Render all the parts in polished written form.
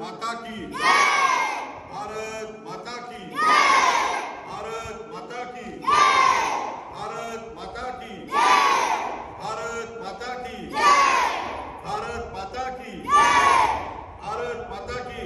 माता की भारत माता की भारत माता की भारत माता की भारत माता की भारत माता की भारत माता की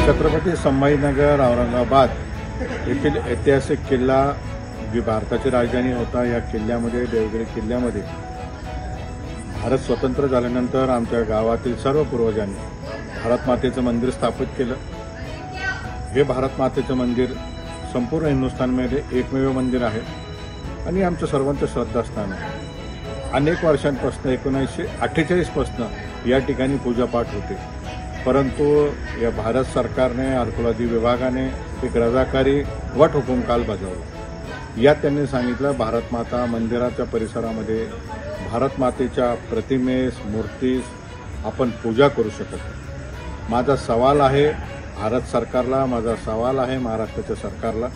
छत्रपती संभाजीनगर औरंगाबाद येथील ऐतिहासिक किल्ला जी भारताची राजधानी होता, या किल्ल्यामध्ये देवगिरी किल्ल्यामध्ये भारत स्वतंत्र झाल्यानंतर आमच्या गावातील सर्व पूर्वजांनी भारत मातेचं मंदिर स्थापित केलं। हे भारत मातेचं मंदिर संपूर्ण हिंदुस्थानमध्ये एकमेव मंदिर आहे आणि आमचं सर्वांचं श्रद्धास्थान आहे। अनेक वर्षांपासून 1948 पासून या ठिकाणी पूजापाठ होते, परंतु या भारत सरकारने अर्कुलादी विभागाने एक रजाकारी वट हुकूम काल बजावला। यात त्यांनी सांगितलं भारत माता मंदिराच्या परिसरामध्ये भारत मातेच्या प्रतिमेस मूर्तीस आपण पूजा करू शकत नाही। माझा सवाल आहे भारत सरकारला, माझा सवाल आहे महाराष्ट्राच्या सरकारला,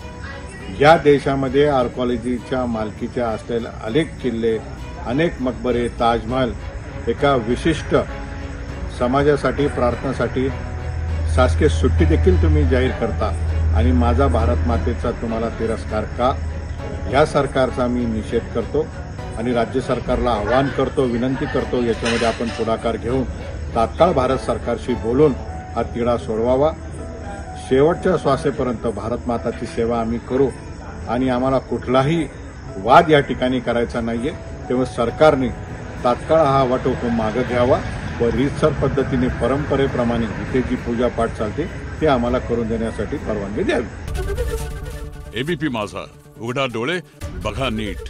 या देशामध्ये आर्किओलॉजीच्या मालकीच्या असलेल्या अनेक किल्ले, अनेक मकबरे, ताजमहल एका विशिष्ट समाजासाठी प्रार्थनासाठी शासकीय सुट्टी देखील तुम्ही जाहीर करता आणि माझा भारत मातेचा तुम्हाला तिरस्कार का? या सरकारचा मी निषेध करतो आणि राज्य सरकारला आवाहन करतो, विनंती करतो, याच्यामध्ये आपण पुढाकार घेऊन तात्काळ भारत सरकारशी बोलून हा तिढा सोडवावा। शेवटच्या श्वासेपर्यंत भारत माताची सेवा आम्ही करू आणि आम्हाला कुठलाही वाद या ठिकाणी करायचा नाहीये। तेव्हा सरकारने तात्काळ हा वटहुकूम मागे घ्यावा व रीतसर पद्धतीने परंपरेप्रमाणे जिथे जी पूजा पाठ चालते ते आम्हाला करून देण्यासाठी परवानगी द्यावी। एबीपी माझा, उघडा डोळे बघा नीट।